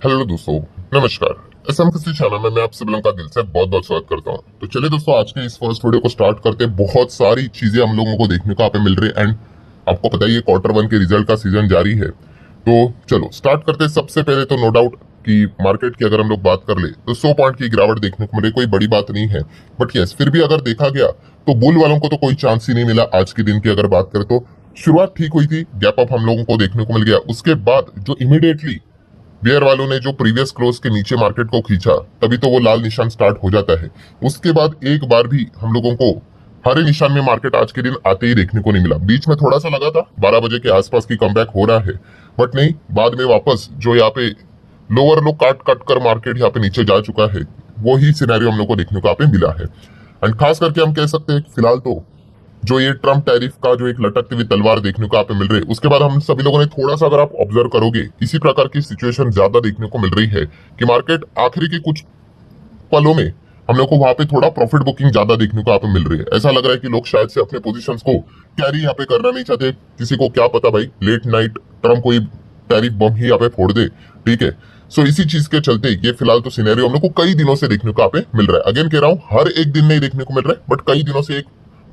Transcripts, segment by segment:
Hello दोस्तों, नमस्कार। SM किसी चैनल में मैं आप सब लोगों का दिल से बहुत बहुत स्वागत करता हूं। तो चलिए दोस्तों, आज के इस फर्स्ट वीडियो को स्टार्ट करते हैं। बहुत सारी चीजें हम लोगों को देखने को यहाँ पे मिल रही है एंड आपको पता ही है क्वार्टर वन के रिजल्ट का सीजन जारी है। तो चलो स्टार्ट करते हैं। सबसे पहले तो नो डाउट कि मार्केट की अगर हम लोग बात कर ले तो 100 पॉइंट की गिरावट देखने को मिले, कोई बड़ी बात नहीं है। बट यस, फिर भी अगर देखा गया तो बुल वालों को तो कोई चांस ही नहीं मिला। आज के दिन की अगर बात करें तो शुरुआत ठीक हुई थी, गैप अप हम लोगों को देखने को मिल गया। उसके बाद जो इमीडिएटली बेयर वालों ने जो प्रीवियस क्लोज के नीचे मार्केट को खींचा, तभी तो वो लाल निशान स्टार्ट हो जाता है। उसके बाद एक बार भी हम लोगों को हरे निशान में मार्केट आज के दिन आते ही देखने को नहीं मिला। बीच में थोड़ा सा लगा था 12 बजे के आसपास की कमबैक हो रहा है, बट नहीं, बाद में वापस जो यहाँ पे लोअर लो काट काट कर मार्केट यहाँ पे नीचे जा चुका है, वो ही सिनेरियो हम लोग को देखने को यहाँ पे मिला है। एंड खास करके हम कह सकते हैं फिलहाल तो जो ये ट्रम्प टैरिफ का जो एक लटकती हुई तलवार देखने को यहाँ पे मिल रही है, उसके बाद हम सभी लोगों ने थोड़ा सा अगर आप ऑब्जर्व करोगे, इसी प्रकार की सिचुएशन ज्यादा देखने को मिल रही है कि मार्केट आखिरी के कुछ पलों में हम लोग को वहां पे थोड़ा प्रॉफिट बुकिंग ज्यादा देखने को यहाँ पे मिल रही है। ऐसा लग रहा है कि लोग शायद से अपने पोजीशंस को कैरी यहाँ पे करना नहीं चाहते। किसी को क्या पता भाई, लेट नाइट ट्रम्प कोई टैरिफ बम ही यहाँ पे फोड़ दे, ठीक है। सो इसी चीज के चलते ये फिलहाल तो सिनेरियो हम लोग को कई दिनों से देखने को यहाँ पे मिल रहा है। अगेन कह रहा हूँ, हर एक दिन नहीं देखने को मिल रहा है, बट कई दिनों से एक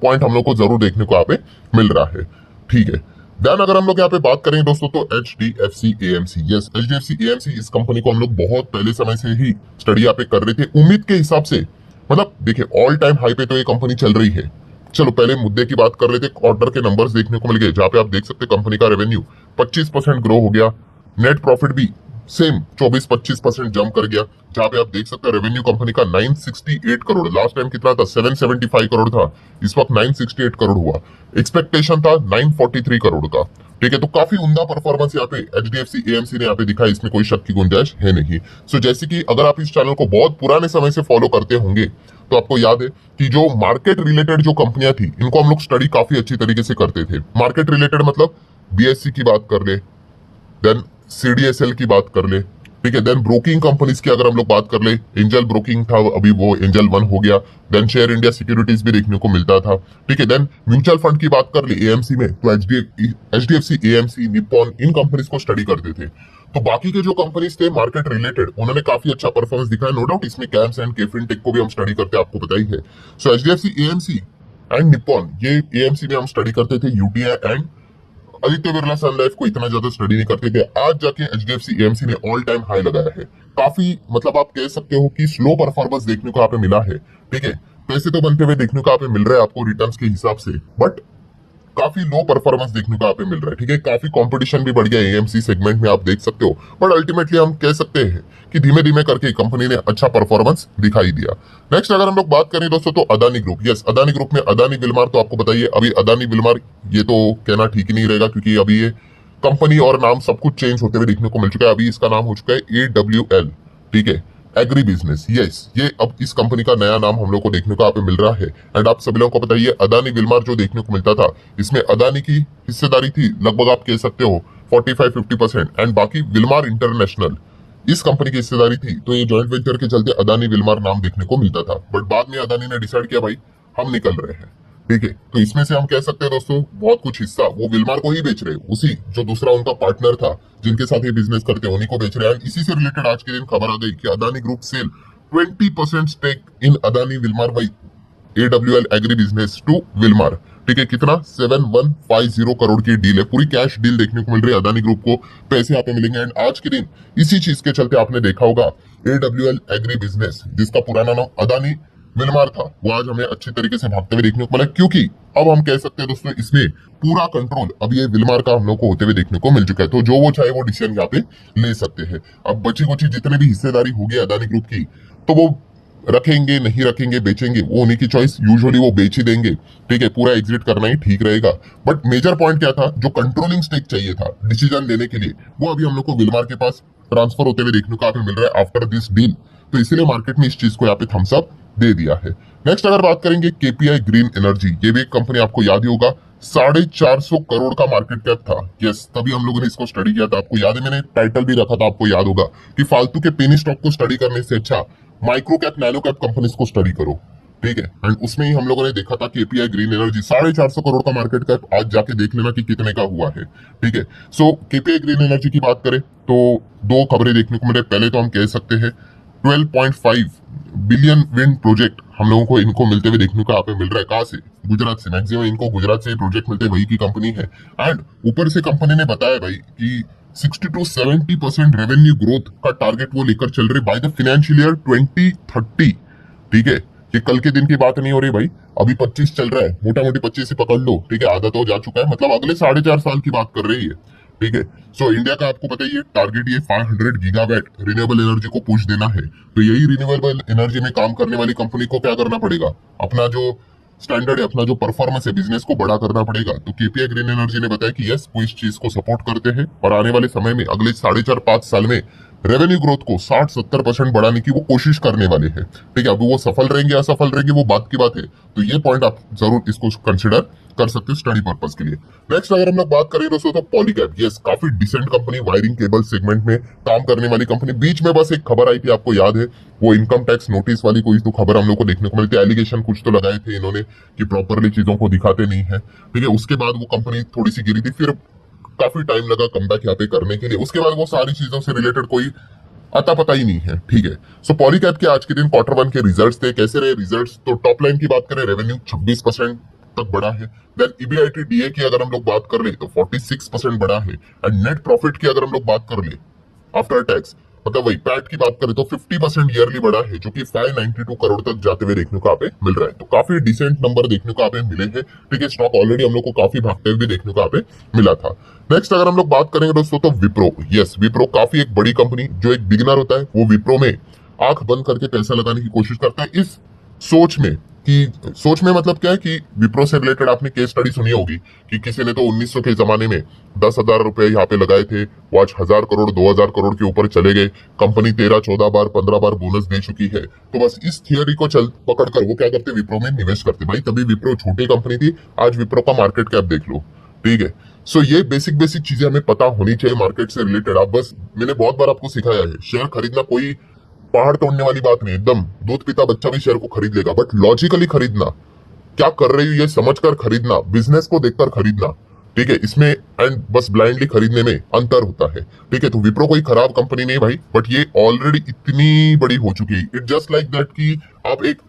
पॉइंट हम लोग को जरूर देखने को यहाँ पे मिल रहा है, ठीक है। देन अगर हम लोग यहाँ पे बात करें दोस्तों तो HDFC AMC, yes HDFC AMC, इस कंपनी को हम लोग बहुत पहले समय से ही स्टडी यहाँ पे कर रहे थे। उम्मीद के हिसाब से, मतलब देखिए ऑल टाइम हाई पे तो ये कंपनी चल रही है। चलो पहले मुद्दे की बात कर रहे थे, क्वार्टर के नंबर्स देखने को मिल गए जहाँ पे आप देख सकते कंपनी का रेवेन्यू 25% ग्रो हो गया, नेट प्रॉफिट भी सेम 24-25% जंप कर गया। जहां पे आप देख सकते हैं रेवेन्यू कंपनी का 968 करोड़, लास्ट टाइम कितना था 775 करोड़ था, इस वक्त 968 करोड़ हुआ। एक्सपेक्टेशन था 943 करोड़ का, ठीक है। तो काफी उम्दा परफॉर्मेंस यहाँ पे HDFC AMC ने यहाँ पे दिखा, इसमें कोई शक की गुंजाइश है नहीं। सो जैसे कि अगर आप इस चैनल को बहुत पुराने समय से फॉलो करते होंगे तो आपको याद है कि जो मार्केट रिलेटेड जो कंपनियां थी, इनको हम लोग स्टडी काफी अच्छी तरीके से करते थे। मार्केट रिलेटेड मतलब BSE की बात कर ले, देन CDSL की बात कर ले, ठीक है। देन ब्रोकिंग कंपनीज की अगर हम लोग बात कर ले, एंजल ब्रोकिंग था, अभी वो एंजल 1 हो गया। देन शेयर इंडिया सिक्योरिटीज भी देखने को मिलता था, ठीक है। देन म्यूचुअल फंड की बात कर ले AMC में, तो HDFC AMC, निप्पॉन, इन कंपनीज को स्टडी करते थे। तो बाकी के जो कंपनीज थे मार्केट रिलेटेड, उन्होंने काफी अच्छा परफॉर्मेंस दिखाया, नो डाउट। इसमें कैम्स एंड केफिन टेक को भी हम स्टडी करते हैं, आपको पता ही है। So HDFC AMC and Nippon, ये AMC में हम स्टडी करते थे, UTI and Aditya Birla sun life को इतना ज्यादा स्टडी नहीं करते थे। आज जाके HDFC AMC ने ऑल टाइम हाई लगाया है। काफी मतलब आप कह सकते हो कि स्लो परफॉर्मेंस देखने को यहाँ पे मिला है, ठीक है। पैसे तो बनते हुए देखने को यहाँ पे मिल रहा है आपको रिटर्न्स के हिसाब से, बट काफी लो परफॉर्मेंस देखने को यहाँ पे मिल रहा है, ठीक है। काफी कंपटीशन भी बढ़ गया AMC सेगमेंट में, आप देख सकते हो। बट अल्टीमेटली हम कह सकते हैं कि धीमे धीमे करके कंपनी ने अच्छा परफॉर्मेंस दिखाई दिया। नेक्स्ट अगर हम लोग बात करें दोस्तों तो Adani group, yes Adani group में अदानी विलमार, तो आपको बताइए अभी अदानी विलमार, ये तो कहना ठीक ही नहीं रहेगा क्योंकि अभी ये कंपनी और नाम सब कुछ चेंज होते हुए देखने को मिल चुका है। अभी इसका नाम हो चुका है AWL, ठीक है, एग्री बिजनेस। यस, ये अब इस कंपनी का नया नाम हम लोग को देखने को यहाँ पे मिल रहा है। एंड आप सभी लोगों को पता ही है अदानी विलमार जो देखने को मिलता था, इसमें अदानी की हिस्सेदारी थी लगभग आप कह सकते हो 45-50%, एंड बाकी विलमार इंटरनेशनल इस कंपनी की हिस्सेदारी थी। तो ये जॉइंट वेंचर के चलते अदानी विलमार नाम देखने को मिलता था, बट बाद में अदानी ने डिसाइड किया भाई हम निकल रहे हैं, ठीक है। तो इसमें से हम कह सकते हैं दोस्तों बहुत कुछ हिस्सा वो विलमार को ही बेच रहे हैं, उसी जो दूसरा उनका पार्टनर था जिनके साथ ये बिजनेस करते हैं उन्हीं को बेच रहे हैं। इसी से रिलेटेड आज के दिन खबर आ गई कि Adani group sell 20% stake in Adani Wilmar by AWL agri business to Wilmar, ठीक है। कितना 7150 करोड़ की डील है, पूरी कैश डील देखने को मिल रही है। अदानी ग्रुप को पैसे यहाँ पे मिलेंगे। एंड आज के दिन इसी चीज के चलते आपने देखा होगा AWL एग्री बिजनेस, जिसका पुराना नाम अदानी विलमार था, वो आज हमें अच्छी तरीके से भागते हुए देखने को मिला, क्योंकि अब हम कह सकते हैं दोस्तों इसमें पूरा कंट्रोल अब ये विलमार का हम लोग को होते हुए देखने को मिल चुका है। तो जो वो चाहे वो डिसीजन यहाँ पे ले सकते हैं। अब बची कुची जितने भी हिस्सेदारी होगी अदानी ग्रुप की, तो वो रखेंगे नहीं रखेंगे बेचेंगे, वो उन्हीं की चॉइस, यूजुअली वो बेच ही देंगे, ठीक है। पूरा एग्जिट करना ही ठीक रहेगा। बट मेजर पॉइंट क्या था, जो कंट्रोलिंग स्टेक चाहिए था डिसीजन लेने के लिए, वो अभी हम लोग को विलमार के पास ट्रांसफर होते हुए देखने को यहाँ पे मिल रहा है आफ्टर दिस डील। तो इसीलिए मार्केट में इस चीज को यहाँ पे थम्स अप दे दिया है। नेक्स्ट अगर बात करेंगे KPI ग्रीन एनर्जी, ये भी एक कंपनी आपको याद ही होगा, 450 करोड़ का मार्केट कैप था। यस, तभी हम लोगों ने इसको स्टडी किया था, आपको याद है मैंने टाइटल भी रखा था, आपको याद होगा कि फालतू के पेनी स्टॉक को स्टडी करने से अच्छा micro cap nano cap companies को स्टडी करो। ठीक है। एंड उसमें ही हम लोगों ने देखा था केपीआई ग्रीन एनर्जी 450 करोड़ का मार्केट कैप, आज जाके देख लेना कि कितने का हुआ है। ठीक है। सो केपीआई ग्रीन एनर्जी की बात करें तो दो खबरें देखने को मिले। पहले तो हम कह सकते हैं 12.5 बिलियन विंड प्रोजेक्ट हम लोगों को इनको मिलते हुए देखने को यहाँ पे मिल रहा है। कहाँ से? गुजरात से। मैक्सिमम इनको गुजरात से प्रोजेक्ट मिलते हैं, वही की कंपनी है। एंड ऊपर से कंपनी ने बताया भाई कि 60 to 70% रेवेन्यू ग्रोथ का टारगेट वो लेकर चल रहे बाय द फाइनेंशियल ईयर 2030। ठीक है, ये कल के दिन की बात नहीं हो रही भाई, अभी 25 चल रहा है, मोटा मोटी 25 से पकड़ लो। ठीक है, आधा तो जा चुका है, मतलब अगले 4.5 साल की बात कर रही है। ठीक है। सो इंडिया का आपको पता ही है टारगेट, ये 500 गीगावाट रिन्यूएबल एनर्जी को पुश देना है। तो यही रिन्यूएबल एनर्जी में काम करने वाली कंपनी को क्या करना पड़ेगा, अपना जो स्टैंडर्ड है, अपना जो परफॉर्मेंस है बिजनेस को बड़ा करना पड़ेगा। तो केपीआई ग्रीन एनर्जी ने बताया कि यस, वो इस चीज को सपोर्ट करते हैं और आने वाले समय में अगले 4.5 5 साल में रेवेन्यू ग्रोथ को 60-70% बढ़ाने की वो कोशिश करने वाले हैं। ठीक है, अभी वो सफल रहेंगे असफल रहेंगे वो बात की बात है। तो ये पॉइंट आप जरूर इसको कंसिडर कर सकते हो स्टडी पर्पज के लिए। नेक्स्ट अगर हम लोग बात करें दोस्तों तो पॉलीकैब, यस काफी decent company, wiring cable segment में काम करने वाली कंपनी। बीच में बस एक खबर आई थी, आपको याद है, वो इनकम टैक्स नोटिस वाली कोई तो खबर हम लोग को देखने को मिलती है। एलिगेशन कुछ तो लगाए थे इन्होंने कि प्रॉपरली चीजों को दिखाते नहीं है। ठीक है, उसके बाद वो कंपनी थोड़ी सी गिरी थी, फिर काफी टाइम लगा कमबैक यहाँ पे करने के लिए। उसके बाद वो सारी चीजों से रिलेटेड कोई अता पता ही नहीं है। ठीक है। सो पॉलीकैब के आज के दिन Q1 के रिजल्ट्स थे। कैसे रहे रिजल्ट्स? तो टॉप लाइन की बात करें, रेवेन्यू 26% तक बढ़ा है। देन ईबीआईटी की अगर हम लोग बात कर ले तो 46% बढ़ा है। एंड नेट प्रॉफिट की अगर हम लोग बात कर ले आफ्टर टैक्स, मतलब वही पैट की बात करें तो 50% ईयरली बढ़ा है, जो कि 592 करोड़ तक जाते हुए देखने को यहाँ पे मिल रहा है। तो काफी डिसेंट नंबर देखने को यहाँ पे मिले हैं। ठीक है, स्टॉक ऑलरेडी हम लोग को काफी भागते हुए देखने को यहाँ पे मिला था। नेक्स्ट अगर हम लोग बात करेंगे दोस्तों तो विप्रो, यस विप्रो काफी एक बड़ी कंपनी, जो एक बिगिनर होता है वो विप्रो में आंख बंद करके पैसा लगाने की कोशिश करता है, इस सोच में कि सोच में मतलब क्या है कि विप्रो से रिलेटेड आपने केस स्टडी सुनी होगी कि किसी ने तो 1900 के जमाने में 10,000 रुपए यहाँ पे लगाए थे, वो आज 1,000 करोड़ 2,000 करोड़ के ऊपर चले गए। कंपनी 13-14 बार 15 बार बोनस दे चुकी है। तो बस इस थियोरी को चल पकड़कर वो क्या करते, विप्रो में निवेश करते। भाई तभी विप्रो छोटी कंपनी थी, आज विप्रो का मार्केट कैप देख लो। ठीक है। सो ये बेसिक बेसिक चीजें हमें पता होनी चाहिए मार्केट से रिलेटेड। आप बस, मैंने बहुत बार आपको सिखाया है, शेयर खरीदना कोई पहाड़ तोड़ने वाली बात नहीं, एकदम दूध पीता बच्चा भी शेयर को खरीद लेगा, बट लॉजिकली खरीदना, क्या कर रही है ये समझकर खरीदना, बिजनेस को देखकर खरीदना। ठीक है, इसमें एंड बस ब्लाइंडली खरीदने में अंतर होता है। ठीक है, तो विप्रो कोई खराब कंपनी नहीं भाई, बट ये ऑलरेडी इतनी बड़ी हो चुकी है। इट जस्ट लाइक दैट कि आप एक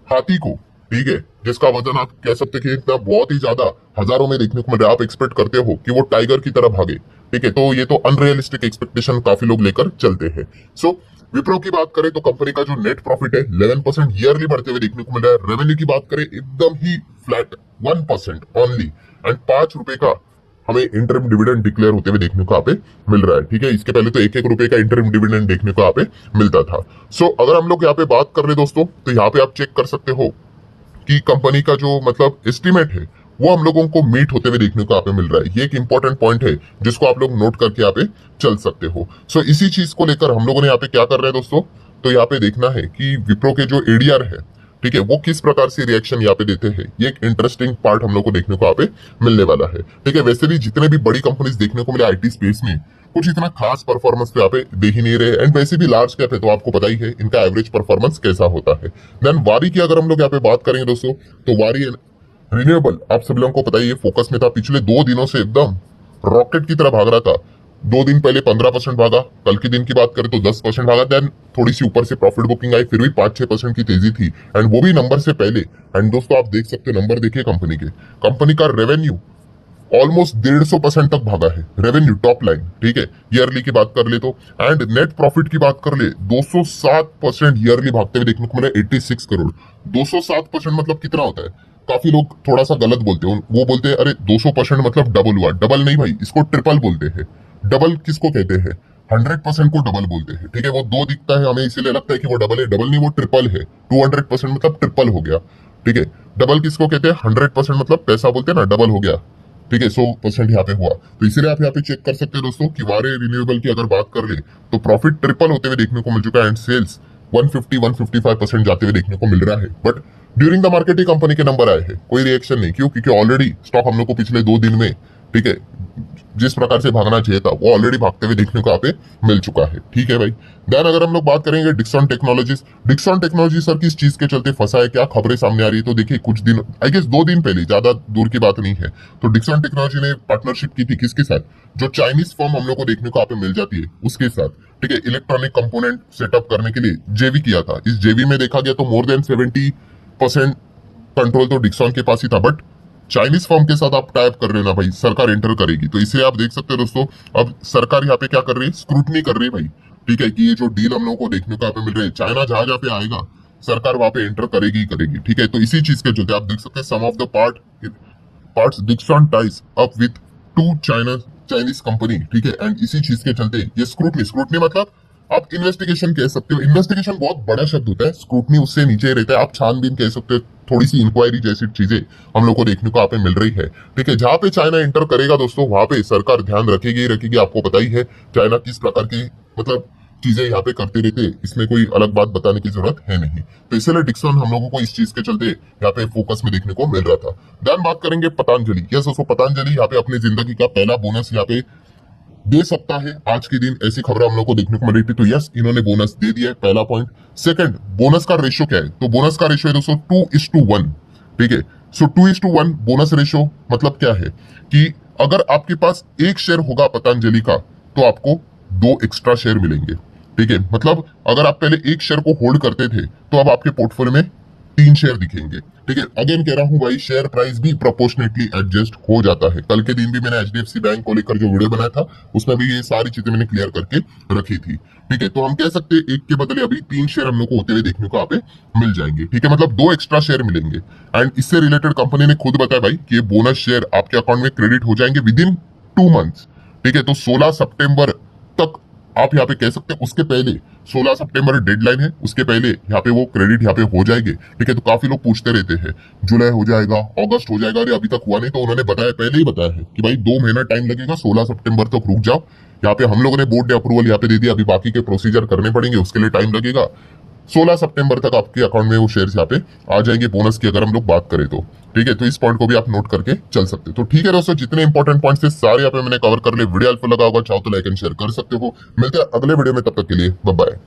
हाथी को, ठीक है, जिसका वजन आप कह सकते कि इतना बहुत ही ज्यादा हजारों में देखने को मिल रहा है, आप एक्सपेक्ट करते हो कि वो टाइगर की तरह भागे। ठीक है, तो ये तो अनरियलिस्टिक एक्सपेक्टेशन काफी लोग लेकर चलते हैं। सो विप्रो की बात करें तो कंपनी का जो नेट प्रॉफिट है 11% ईयरली बढ़ते हुए देखने को मिल रहा है। रेवेन्यू की बात करें एकदम ही फ्लैट 1% ओनली। एंड 5 रुपए का हमें इंटरिम डिविडेंड डिक्लेयर होते हुए देखने को यहाँ पे मिल रहा है। ठीक है, इसके पहले तो 1-1 रुपए का इंटरिम डिविडेंड देखने को यहाँ पे मिलता था। सो अगर हम लोग यहाँ पे बात कर ले दोस्तों, तो यहाँ पे आप चेक कर सकते हो कि कंपनी का जो मतलब एस्टिमेट है वो हम लोगों को मीट होते हुए देखने को यहाँ पे मिल रहा है। ये एक इंपॉर्टेंट पॉइंट है जिसको आप लोग नोट करके यहाँ पे चल सकते हो। सो इसी चीज को लेकर हम लोगों ने यहाँ पे क्या कर रहे हैं दोस्तों, तो यहाँ पे देखना है कि विप्रो के जो एडीआर है, ठीक है, वो किस प्रकार से रिएक्शन यहाँ पे देते हैं। ये एक इंटरेस्टिंग पार्ट हम लोग को देखने को यहाँ पे मिलने वाला है। ठीक है, वैसे भी जितने भी बड़ी कंपनीज देखने को मिले आईटी स्पेस में, कुछ इतना खास परफॉर्मेंस तो यहाँ पे दे ही नहीं रहे। एंड वैसे भी लार्ज कैप है तो आपको पता ही है इनका एवरेज परफॉर्मेंस कैसा होता है। देन वारी की अगर हम लोग यहाँ पे बात करेंगे दोस्तों, तो वारी रिन्यूएबल आप सभी लोगों को पता ही है फोकस में था, पिछले 2 दिनों से एकदम रॉकेट की तरह भाग रहा था। 2 दिन पहले 15% भागा, कल के दिन की बात करें तो 10% भागा। देन थोड़ी सी ऊपर से प्रॉफिट बुकिंग आई, फिर भी 5-6% की तेजी थी, एंड वो भी नंबर से पहले। एंड दोस्तों आप देख सकते हो नंबर देखिए कंपनी के, कंपनी का रेवेन्यू ऑलमोस्ट 150% तक भागा है, रेवेन्यू टॉप लाइन। ठीक है, ईयरली की बात कर ले तो, एंड नेट प्रॉफिट की बात कर ले 207% ईयरली भागते हुए देखने को मिला, 86 करोड़। 207% मतलब कितना होता है? काफी लोग थोड़ा सा गलत बोलते हैं, वो बोलते हैं अरे 200% मतलब डबल हुआ। डबल नहीं भाई, इसको ट्रिपल बोलते हैं। डबल किसको कहते हैं? 100% को डबल बोलते हैं। ठीक है, वो 2 दिखता है हमें इसीलिए लगता है कि वो डबल है, डबल नहीं, वो ट्रिपल है। 200% मतलब ट्रिपल हो गया। ठीक है, डबल किसको कहते हैं? 100% मतलब पैसा बोलते हैं ना, डबल हो गया। ठीक है, 100% यहाँ पे हुआ। तो इसीलिए आप यहाँ पे चेक कर सकते हैं दोस्तों कि वारे रिन्यूएबल की अगर बात कर ले तो प्रॉफिट ट्रिपल होते हुए देखने को मिल चुका है, एंड सेल्स 150-155% जाते हुए देखने को मिल रहा है। But during the market he company के नंबर आए हैं, कोई रिएक्शन नहीं। क्यों? क्योंकि ऑलरेडी स्टॉक हम लोग को पिछले 2 दिन में ठीक है, जिस प्रकार से भागना चाहिए था वो ऑलरेडी भागते हुए देखने को यहाँ पे मिल चुका है। ठीक है भाई। देन अगर हम लोग बात करेंगे Dixon technologies, Dixon technology sir किस चीज के चलते फंसा है, क्या खबरें सामने आ रही है, तो देखिए कुछ दिन, आई गेस 2 दिन पहले, ज्यादा दूर की बात नहीं है, तो डिक्सन टेक्नोलॉजी ने पार्टनरशिप की थी किसके साथ, जो चाइनीज फर्म हम लोग को देखने को यहाँ पे मिल जाती है उसके साथ। ठीक है, इलेक्ट्रॉनिक कंपोनेंट सेटअप करने के लिए जेवी किया था। इस जेवी में देखा गया तो मोर देन 70% कंट्रोल तो डिक्सन के पास ही था, बट चाइनीज फर्म के साथ आप टाइप कर रहे हो ना भाई, सरकार एंटर करेगी, तो इसलिए आप देख सकते हो दोस्तों, अब सरकार यहाँ पे क्या कर रही है, स्क्रूटनी कर रही है भाई। ठीक है, कि ये जो डील हम लोगों को देखने को यहाँ पे मिल रही है, चाइना जहां जहां पे आएगा सरकार वहां पे एंटर करेगी ही करेगी। ठीक है, तो इसी चीज के चलते आप देख सकते हैं some of the parts Dixon ties up with two Chinese company. ठीक है, एंड इसी चीज के चलते ये स्क्रूटनी, स्क्रूटनी मतलब आप इन्वेस्टिगेशन कह सकते हो, इन्वेस्टिगेशन बहुत बड़ा शब्द होता है, स्क्रूटनी उससे नीचे रहता है, आप छानबीन कह सकते हो, थोड़ी सी इंक्वायरी जैसी चीजें हम लोग को देखने को यहाँ पे मिल रही है। ठीक है, जहां पे चाइना एंटर करेगा दोस्तों वहां पे सरकार ध्यान रखेगी ही रखेगी, आपको पता ही है चाइना किस प्रकार की मतलब चीजें यहाँ पे करते रहते हैं, इसमें कोई अलग बात बताने की जरूरत है नहीं। तो इसलिए डिक्सन हम लोगों को इस चीज के चलते यहाँ पे फोकस में देखने को मिल रहा था। देन बात करेंगे पतंजलि। यस दोस्तों, पतंजलि यहाँ पे अपनी जिंदगी का पहला बोनस यहाँ पे दे सकता है आज के दिन, ऐसी खबर हम लोग को देखने को मिल रही थी, तो यस इन्होंने बोनस दे दिया है, पहला पॉइंट। सेकंड, बोनस का रेशियो क्या है, तो बोनस का रेशियो है दोस्तों 2:1। ठीक है, सो 2:1 बोनस रेशियो मतलब क्या है कि अगर आपके पास एक शेयर होगा पतंजलि का तो आपको 2 एक्स्ट्रा शेयर मिलेंगे। ठीक है, मतलब अगर आप पहले एक शेयर को होल्ड करते थे तो अब आपके पोर्टफोलियो में 3 शेयर दिखेंगे। ठीक है, अगेन कह रहा हूं भाई, शेयर प्राइस भी प्रोपोर्शनेटली एडजस्ट हो जाता है। कल के दिन भी मैंने एचडीएफसी बैंक को लेकर जो वीडियो बनाया था उसमें भी ये सारी चीजें मैंने क्लियर करके रखी थी। ठीक है, तो हम कह सकते हैं एक के बदले अभी 3 शेयर हम लोग को होते हुए देखने को यहाँ पे मिल जाएंगे। ठीक है, मतलब 2 एक्स्ट्रा शेयर मिलेंगे। एंड इससे रिलेटेड कंपनी ने खुद बताया भाई कि ये बोनस शेयर आपके अकाउंट में क्रेडिट हो जाएंगे विद इन 2 मंथ्स। ठीक है, तो 16 सितंबर तक आप यहाँ पे कह सकते हैं, उसके पहले 16 सितंबर डेडलाइन है, उसके पहले यहाँ पे वो क्रेडिट यहाँ पे हो जाएंगे। ठीक है, तो काफी लोग पूछते रहते हैं जुलाई हो जाएगा, अगस्त हो जाएगा, अरे अभी तक हुआ नहीं, तो उन्होंने बताया, पहले ही बताया है कि भाई 2 महीना टाइम लगेगा, 16 सितंबर तक रुक जाओ। यहाँ पे हम लोगों ने बोर्ड ने अप्रूवल यहाँ पे दे दिया, अभी बाकी के प्रोसीजर करने पड़ेंगे, उसके लिए टाइम लगेगा। 16 सितंबर तक आपके अकाउंट में वो शेयर यहाँ पे आ जाएंगे बोनस की, अगर हम लोग बात करें तो। ठीक है, तो इस पॉइंट को भी आप नोट करके चल सकते हो। तो ठीक है दोस्तों, जितने इंपॉर्टेंट पॉइंट्स थे सारे यहाँ पे मैंने कवर कर लिए। वीडियो हेल्पफुल लगा होगा, चाहो तो लाइक एंड शेयर कर सकते हो। मिलते हैं अगले वीडियो में, तब तक के लिए बाय बाय।